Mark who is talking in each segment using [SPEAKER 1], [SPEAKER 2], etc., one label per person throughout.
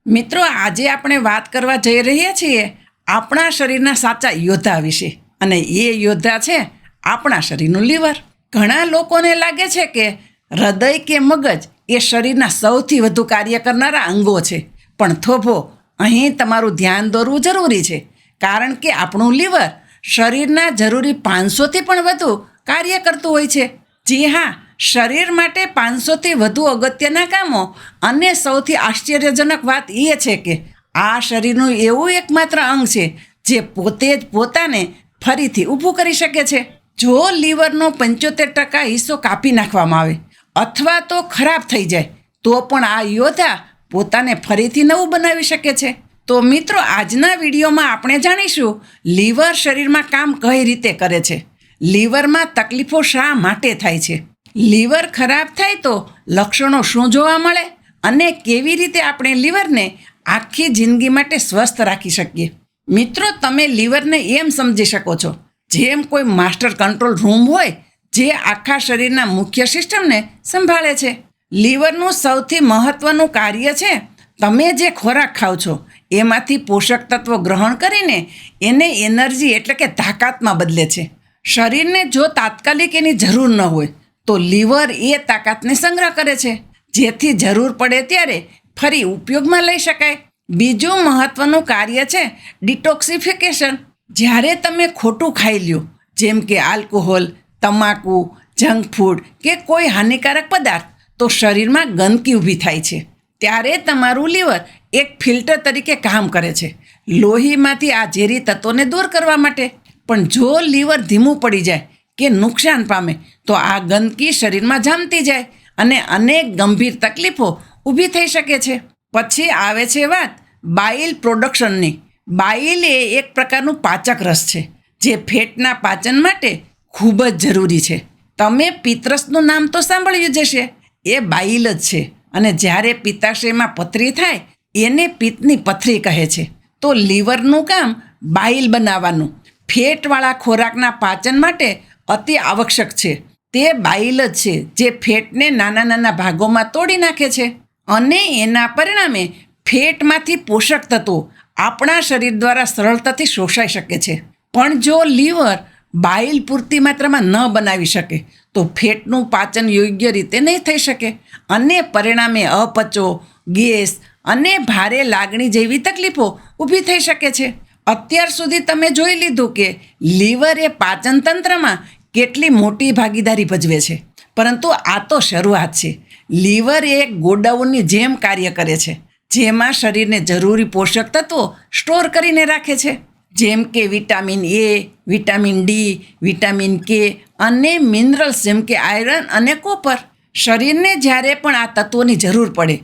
[SPEAKER 1] મિત્રો, આજે આપણે વાત કરવા જઈ રહ્યા છીએ આપણા શરીરના સાચા યોદ્ધા વિશે. અને એ યોદ્ધા છે આપણા શરીરનું લીવર. ઘણા લોકોને લાગે છે કે હૃદય કે મગજ એ શરીરના સૌથી વધુ કાર્ય કરનારા અંગો છે. પણ થોભો, અહીં તમારું ધ્યાન દોરવું જરૂરી છે, કારણ કે આપણું લીવર શરીરના જરૂરી 500થી પણ વધુ કાર્ય કરતું હોય છે. જી હા, શરીર માટે 500થી વધુ અગત્યના કામો. અને સૌથી આશ્ચર્યજનક વાત એ છે કે આ શરીરનું એવું એકમાત્ર અંગ છે જે પોતે જ પોતાને ફરીથી ઊભું કરી શકે છે. જો લીવરનો 75% હિસ્સો કાપી નાખવામાં આવે અથવા તો ખરાબ થઈ જાય તો પણ આ યોદ્ધા પોતાને ફરીથી નવું બનાવી શકે છે. તો મિત્રો, આજના વિડીયોમાં આપણે જાણીશું લીવર શરીરમાં કામ કઈ રીતે કરે છે, લીવરમાં તકલીફો શા માટે થાય છે, લીવર ખરાબ થાય તો લક્ષણો શું જોવા મળે, અને કેવી રીતે આપણે લીવરને આખી જિંદગી માટે સ્વસ્થ રાખી શકીએ. મિત્રો, તમે લીવરને એમ સમજી શકો છો જેમ કોઈ માસ્ટર કંટ્રોલ રૂમ હોય જે આખા શરીરના મુખ્ય સિસ્ટમને સંભાળે છે. લીવરનું સૌથી મહત્વનું કાર્ય છે તમે જે ખોરાક ખાઓ છો એમાંથી પોષક તત્વો ગ્રહણ કરીને એને એનર્જી એટલે કે તાકાતમાં બદલે છે. શરીરને જો તાત્કાલિક એની જરૂર ન હોય તો લીવર એ તાકાતને સંગ્રહ કરે છે, જેથી જરૂર પડે ત્યારે ફરી ઉપયોગમાં લઈ શકાય. બીજું મહત્વનું કાર્ય છે ડિટોક્સિફિકેશન. જ્યારે તમે ખોટું ખાઈ લ્યો, જેમ કે આલ્કોહોલ, તમાકુ, જંક ફૂડ કે કોઈ હાનિકારક પદાર્થ, તો શરીરમાં ગંદકી ઊભી થાય છે. ત્યારે તમારું લીવર એક ફિલ્ટર તરીકે કામ કરે છે લોહીમાંથી આ ઝેરી તત્વોને દૂર કરવા માટે. પણ જો લીવર ધીમું પડી જાય કે નુકસાન પામે તો આ ગંદકી શરીરમાં જામતી જાય અને અનેક ગંભીર તકલીફો ઊભી થઈ શકે છે. પછી આવે છે વાત બાઇલ પ્રોડક્શનની. બાઇલ એ એક પ્રકારનું પાચક રસ છે જે ફેટના પાચન માટે ખૂબ જ જરૂરી છે. તમે પિત્તરસનું નામ તો સાંભળ્યું જ હશે, એ બાઇલ જ છે. અને જ્યારે પિત્તાશયમાં પથરી થાય એને પિત્તની પથરી કહે છે. તો લીવરનું કામ બાઇલ બનાવવાનું ફેટવાળા ખોરાકના પાચન માટે અતિ આવશ્યક છે. તે બાઇલ જ છે જે ફેટને નાના નાના ભાગોમાં તોડી નાખે છે અને એના પરિણામે ફેટમાંથી પોષક તત્વો આપણા શરીર દ્વારા સરળતાથી શોષાઈ શકે છે. પણ જો લીવર બાઇલ પૂરતી માત્રામાં ન બનાવી શકે તો ફેટનું પાચન યોગ્ય રીતે નહીં થઈ શકે અને પરિણામે અપચો, ગેસ અને ભારે લાગણી જેવી તકલીફો ઊભી થઈ શકે છે. અત્યાર સુધી તમે જોઈ લીધું કે લીવર એ પાચન તંત્રમાં કેટલી મોટી ભાગીદારી ભજવે છે, પરંતુ આ તો શરૂઆત છે. લીવર એ એક ગોડાઉનની જેમ કાર્ય કરે છે, જેમાં શરીરને જરૂરી પોષક તત્વો સ્ટોર કરીને રાખે છે, જેમ કે vitamin A, vitamin D, vitamin કે અને મિનરલ્સ જેમ કે આયરન અને કોપર. શરીરને જ્યારે પણ આ તત્વોની જરૂર પડે,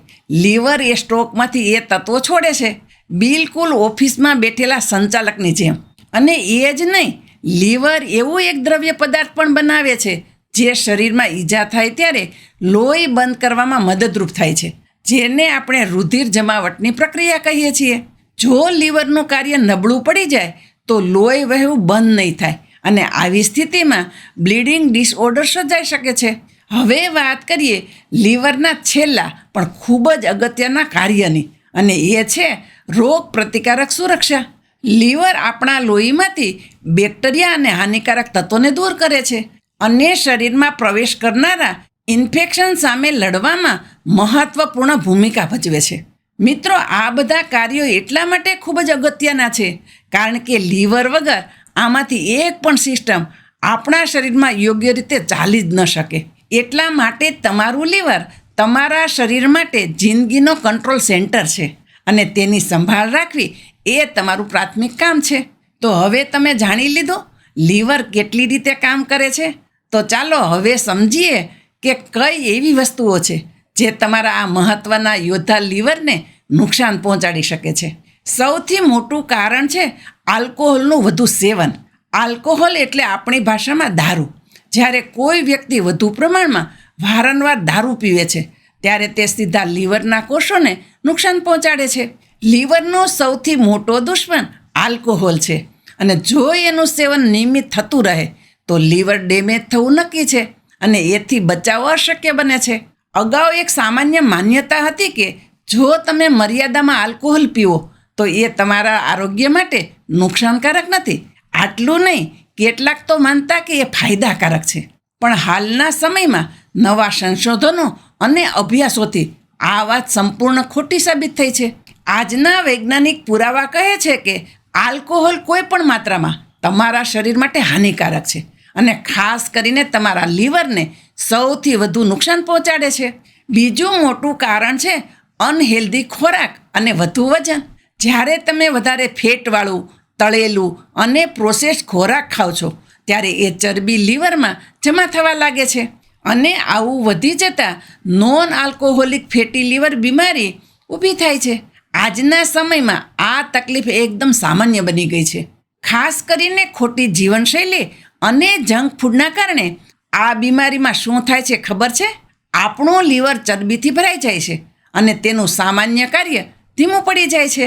[SPEAKER 1] લીવર એ સ્ટોકમાંથી એ તત્વો છોડે છે, બિલકુલ ઓફિસમાં બેઠેલા સંચાલકની જેમ. અને એ જ નહીં, લીવર એવું એક દ્રવ્ય પદાર્થ પણ બનાવે છે જે શરીરમાં ઈજા થાય ત્યારે લોહી બંધ કરવામાં મદદરૂપ થાય છે, જેને આપણે રુધિર જમાવટની પ્રક્રિયા કહીએ છીએ. જો લીવરનું કાર્ય નબળું પડી જાય તો લોહી વહેવું બંધ નહીં થાય અને આવી સ્થિતિમાં બ્લીડિંગ ડિસઓર્ડર સર્જાઈ શકે છે. હવે વાત કરીએ લીવરના છેલ્લા પણ ખૂબ જ અગત્યના કાર્યની, અને એ છે રોગ પ્રતિકારક સુરક્ષા. લીવર આપણા લોહીમાંથી બેક્ટેરિયા અને હાનિકારક તત્વોને દૂર કરે છે અને શરીરમાં પ્રવેશ કરનારા ઇન્ફેક્શન સામે લડવામાં મહત્વપૂર્ણ ભૂમિકા ભજવે છે. મિત્રો, આ બધા કાર્યો એટલા માટે ખૂબ જ અગત્યના છે કારણ કે લીવર વગર આમાંથી એક પણ સિસ્ટમ આપણા શરીરમાં યોગ્ય રીતે ચાલી જ ન શકે. એટલા માટે તમારું લીવર તમારા શરીર માટે જિંદગીનો કંટ્રોલ સેન્ટર છે અને તેની સંભાળ રાખવી એ તમારું પ્રાથમિક કામ છે. તો હવે તમે જાણી લીધું લીવર કેટલી રીતે કામ કરે છે. તો ચાલો હવે સમજીએ કે કઈ એવી વસ્તુઓ છે જે તમારા આ મહત્ત્વના યોદ્ધા લીવરને નુકસાન પહોંચાડી શકે છે. સૌથી મોટું કારણ છે આલ્કોહોલનું વધુ સેવન. આલ્કોહોલ એટલે આપણી ભાષામાં દારૂ. જ્યારે કોઈ વ્યક્તિ વધુ પ્રમાણમાં વારંવાર દારૂ પીવે છે ત્યારે તે સીધા લીવરના કોષોને નુકસાન પહોંચાડે છે. લીવરનો સૌથી મોટો દુશ્મન આલ્કોહોલ છે અને જો એનું સેવન નિયમિત થતું રહે તો લીવર ડેમેજ થવું નક્કી છે અને એથી બચાવ અશક્ય બને છે. અગાઉ એક સામાન્ય માન્યતા હતી કે જો તમે મર્યાદામાં આલ્કોહોલ પીવો તો એ તમારા આરોગ્ય માટે નુકસાનકારક નથી. આટલું નહીં, કેટલાક તો માનતા કે એ ફાયદાકારક છે. પણ હાલના સમયમાં નવા સંશોધનો અને અભ્યાસોથી આ વાત સંપૂર્ણ ખોટી સાબિત થઈ છે. આજના વૈજ્ઞાનિક પુરાવા કહે છે કે આલ્કોહોલ કોઈ પણ માત્રામાં તમારા શરીર માટે હાનિકારક છે અને ખાસ કરીને તમારા લીવરને સૌથી વધુ નુકસાન પહોંચાડે છે. બીજું મોટું કારણ છે અનહેલ્ધી ખોરાક અને વધુ વજન. જ્યારે તમે વધારે ફેટવાળું, તળેલું અને પ્રોસેસ ખોરાક ખાઓ છો ત્યારે એ ચરબી લીવરમાં જમા થવા લાગે છે અને આવું વધી જતાં નોન આલ્કોહોલિક ફેટી લીવર બીમારી ઊભી થાય છે. આજના સમયમાં આ તકલીફ એકદમ સામાન્ય બની ગઈ છે. ખાસ કરીને ખોટી જીવનશૈલી અને જંક ફૂડના કારણે આ બીમારીમાં શું થાય છે ખબર છે? આપણું લીવર ચરબીથી ભરાઈ જાય છે અને તેનું સામાન્ય કાર્ય ધીમું પડી જાય છે.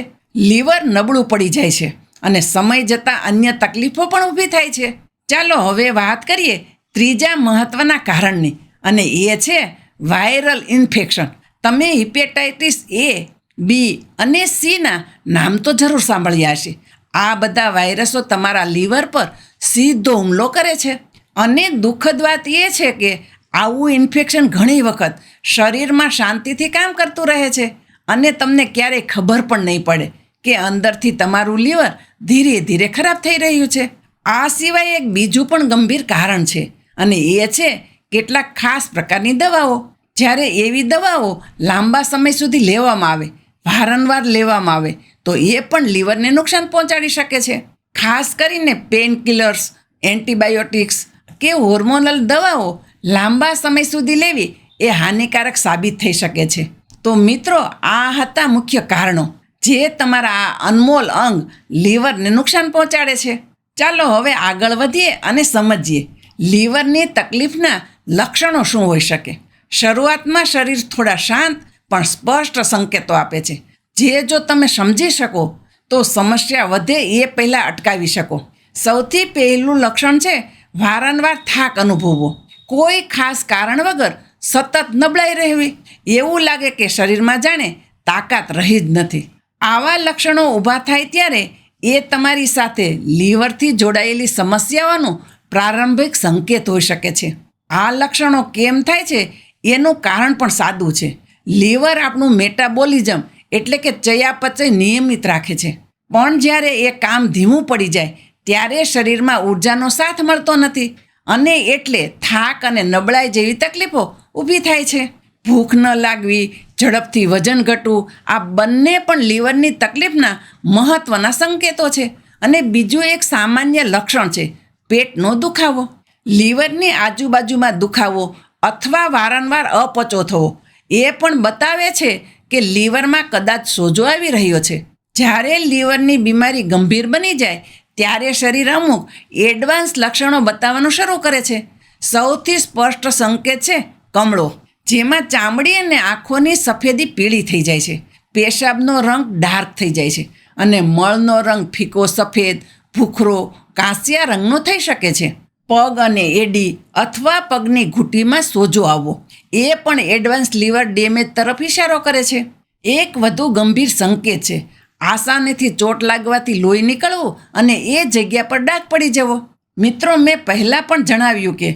[SPEAKER 1] લીવર નબળું પડી જાય છે અને સમય જતાં અન્ય તકલીફો પણ ઊભી થાય છે. ચાલો હવે વાત કરીએ ત્રીજા મહત્ત્વના કારણની, અને એ છે વાયરલ ઇન્ફેક્શન. તમે હિપેટાઇટિસ A, B અને Cના નામ તો જરૂર સાંભળ્યા હશે. આ બધા વાયરસો તમારા લીવર પર સીધો હુમલો કરે છે અને દુઃખદ વાત એ છે કે આવું ઇન્ફેક્શન ઘણી વખત શરીરમાં શાંતિથી કામ કરતું રહે છે અને તમને ક્યારેય ખબર પણ નહીં પડે કે અંદરથી તમારું લીવર ધીરે ધીરે ખરાબ થઈ રહ્યું છે. આ સિવાય એક બીજું પણ ગંભીર કારણ છે અને એ છે કેટલાક ખાસ પ્રકારની દવાઓ. જ્યારે એવી દવાઓ લાંબા સમય સુધી લેવામાં આવે, વારંવાર લેવામાં આવે તો એ પણ લીવરને નુકસાન પહોંચાડી શકે છે. ખાસ કરીને પેઇન કિલર્સ, એન્ટીબાયોટિક્સ કે હોર્મોનલ દવાઓ લાંબા સમય સુધી લેવી એ હાનિકારક સાબિત થઈ શકે છે. તો મિત્રો, આ હતા મુખ્ય કારણો જે તમારા આ અનમોલ અંગ લીવરને નુકસાન પહોંચાડે છે. ચાલો હવે આગળ વધીએ અને સમજીએ લીવરની તકલીફના લક્ષણો શું હોઈ શકે. શરૂઆતમાં શરીર થોડા શાંત પણ સ્પષ્ટ સંકેતો આપે છે, જે જો તમે સમજી શકો તો સમસ્યા વધે એ પહેલાં અટકાવી શકો. સૌથી પહેલું લક્ષણ છે વારંવાર થાક અનુભવવો. કોઈ ખાસ કારણ વગર સતત નબળાઈ રહેવી. એવું લાગે કે શરીરમાં જાણે તાકાત રહી જ નથી. આવા લક્ષણો ઊભા થાય ત્યારે એ તમારી સાથે લીવરથી જોડાયેલી સમસ્યાઓનું પ્રારંભિક સંકેત હોઈ શકે છે. આ લક્ષણો કેમ થાય છે એનું કારણ પણ સાદું છે. લીવર આપણું મેટાબોલિઝમ એટલે કે ચયાપચય નિયમિત રાખે છે, પણ જ્યારે એ કામ ધીમું પડી જાય ત્યારે શરીરમાં ઉર્જાનો સાથ મળતો નથી અને એટલે થાક અને નબળાઈ જેવી તકલીફો ઊભી થાય છે. ભૂખ ન લાગવી, ઝડપથી વજન ઘટવું, આ બંને પણ લીવરની તકલીફના મહત્ત્વના સંકેતો છે. અને બીજું એક સામાન્ય લક્ષણ છે પેટનો દુખાવો. લીવરની આજુબાજુમાં દુખાવો અથવા વારંવાર અપચો થવો એ પણ બતાવે છે કે લીવરમાં કદાચ સોજો આવી રહ્યો છે. જ્યારે લીવરની બીમારી ગંભીર બની જાય ત્યારે શરીર અમુક એડવાન્સ લક્ષણો બતાવવાનું શરૂ કરે છે. સૌથી સ્પષ્ટ સંકેત છે કમળો, જેમાં ચામડી અને આંખોની સફેદી પીળી થઈ જાય છે, પેશાબનો રંગ ડાર્ક થઈ જાય છે અને મળનો રંગ ફીકો સફેદ, ભૂખરો, કાંસિયા રંગનો થઈ શકે છે. પગ અને એડી અથવા પગની ઘૂંટીમાં સોજો આવવો એ પણ એડવાન્સ લીવર ડેમેજ તરફ ઇશારો કરે છે. એક વધુ ગંભીર સંકેત છે આસાનીથી ચોટ લાગવાથી લોહી નીકળવું અને એ જગ્યા પર ડાઘ પડી જવો. મિત્રો, મેં પહેલાં પણ જણાવ્યું કે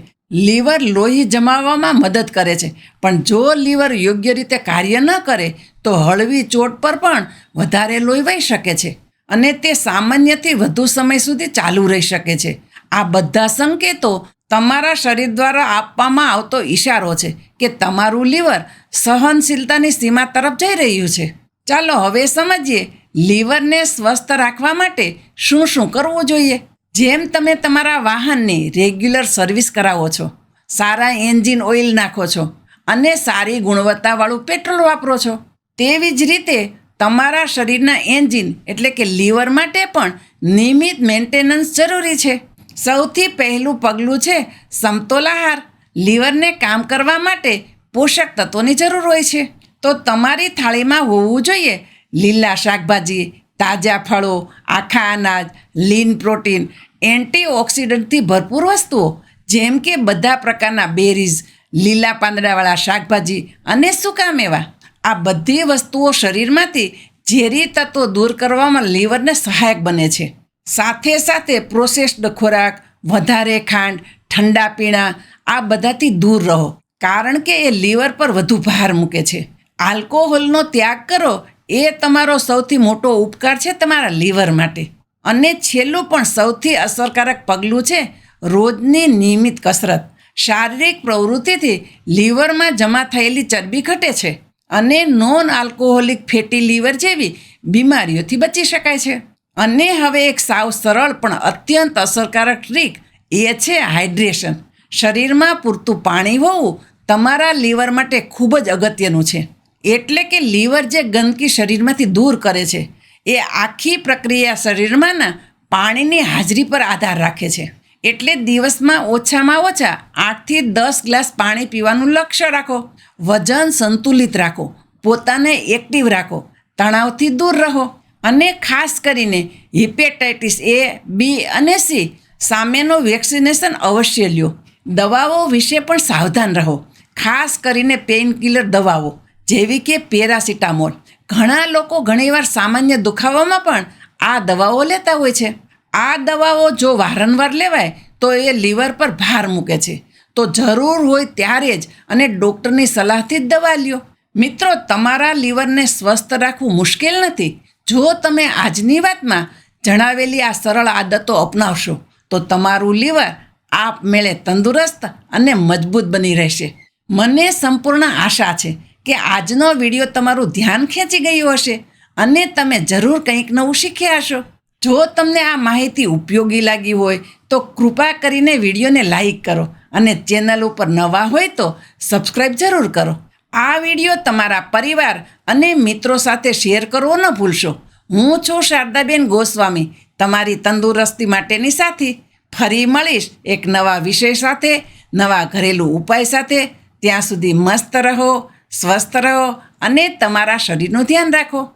[SPEAKER 1] લીવર લોહી જમાવવામાં મદદ કરે છે, પણ જો લીવર યોગ્ય રીતે કાર્ય ન કરે તો હળવી ચોટ પર પણ વધારે લોહી વહી શકે છે અને તે સામાન્યથી વધુ સમય સુધી ચાલુ રહી શકે છે. આ બધા સંકેતો તમારા શરીર દ્વારા આપવામાં આવતો ઇશારો છે કે તમારું લીવર સહનશીલતાની સીમા તરફ જઈ રહ્યું છે. ચાલો હવે સમજીએ લીવરને સ્વસ્થ રાખવા માટે શું શું કરવું જોઈએ. જેમ તમે તમારા વાહનની રેગ્યુલર સર્વિસ કરાવો છો, સારા એન્જિન ઓઇલ નાખો છો અને સારી ગુણવત્તાવાળું પેટ્રોલ વાપરો છો, તેવી જ રીતે તમારા શરીરના એન્જિન એટલે કે લીવર માટે પણ નિયમિત મેન્ટેનન્સ જરૂરી છે. સૌથી પહેલું પગલું છે સમતોલ આહાર. લીવરને કામ કરવા માટે પોષક તત્વોની જરૂર હોય છે, તો તમારી થાળીમાં હોવું જોઈએ લીલા શાકભાજી, તાજા ફળો, આખા અનાજ, લીન પ્રોટીન, એન્ટીઓક્સિડન્ટથી ભરપૂર વસ્તુઓ જેમ કે બધા પ્રકારના બેરીઝ, લીલા પાંદડાવાળા શાકભાજી અને સૂકા મેવા. આ બધી વસ્તુઓ શરીરમાંથી ઝેરી તત્વો દૂર કરવામાં લીવરને સહાયક બને છે. સાથે સાથે પ્રોસેસ્ડ ખોરાક, વધારે ખાંડ, ઠંડા પીણા આ બધાથી દૂર રહો, કારણ કે એ લીવર પર વધુ ભાર મૂકે છે. આલ્કોહોલનો ત્યાગ કરો એ તમારો સૌથી મોટો ઉપકાર છે તમારા લીવર માટે. અને છેલ્લું પણ સૌથી અસરકારક પગલું છે રોજની નિયમિત કસરત. શારીરિક પ્રવૃત્તિથી લીવરમાં જમા થયેલી ચરબી ઘટે છે અને નોન આલ્કોહોલિક ફેટી લીવર જેવી બીમારીઓથી બચી શકાય છે. અને હવે એક સાવ સરળ પણ અત્યંત અસરકારક ટ્રીક એ છે હાઇડ્રેશન. શરીરમાં પૂરતું પાણી હોવું તમારા લીવર માટે ખૂબ જ અગત્યનું છે. એટલે કે લીવર જે ગંદકી શરીરમાંથી દૂર કરે છે એ આખી પ્રક્રિયા શરીરમાંના પાણીની હાજરી પર આધાર રાખે છે. એટલે દિવસમાં ઓછામાં ઓછા 8થી 10 ગ્લાસ પાણી પીવાનું લક્ષ્ય રાખો. વજન સંતુલિત રાખો, પોતાને એક્ટિવ રાખો, તણાવથી દૂર રહો અને ખાસ કરીને હિપેટાઇટિસ A, B અને C સામેનો વેક્સિનેશન અવશ્ય લ્યો. દવાઓ વિશે પણ સાવધાન રહો, ખાસ કરીને પેઇનકિલર દવાઓ જેવી કે પેરાસિટામોલ. ઘણા લોકો ઘણીવાર સામાન્ય દુખાવામાં પણ આ દવાઓ લેતા હોય છે. આ દવાઓ જો વારંવાર લેવાય તો એ લીવર પર ભાર મૂકે છે. તો જરૂર હોય ત્યારે જ અને ડૉક્ટરની સલાહથી જ દવા લ્યો. મિત્રો, તમારા લીવરને સ્વસ્થ રાખવું મુશ્કેલ નથી. જો તમે આજની વાતમાં જણાવેલી આ સરળ આદતો અપનાવશો તો તમારું લીવર આપમેળે તંદુરસ્ત અને મજબૂત બની રહેશે. મને સંપૂર્ણ આશા છે કે આજનો વિડીયો તમારું ધ્યાન ખેંચી ગયું હશે અને તમે જરૂર કંઈક નવું શીખ્યા હશો. જો તમને આ માહિતી ઉપયોગી લાગી હોય તો કૃપા કરીને વિડીયોને લાઈક કરો અને ચેનલ ઉપર નવા હોય તો સબસ્ક્રાઈબ જરૂર કરો. આ વિડીયો તમારા પરિવાર અને મિત્રો સાથે શેર કરવો ન ભૂલશો. હું છું શારદાબેન ગોસ્વામી, તમારી તંદુરસ્તી માટેની સાથી. ફરી મળીશ એક નવા વિષય સાથે, નવા ઘરેલું ઉપાય સાથે. ત્યાં સુધી મસ્ત રહો, સ્વસ્થ રહો અને તમારા શરીરનું ધ્યાન રાખો.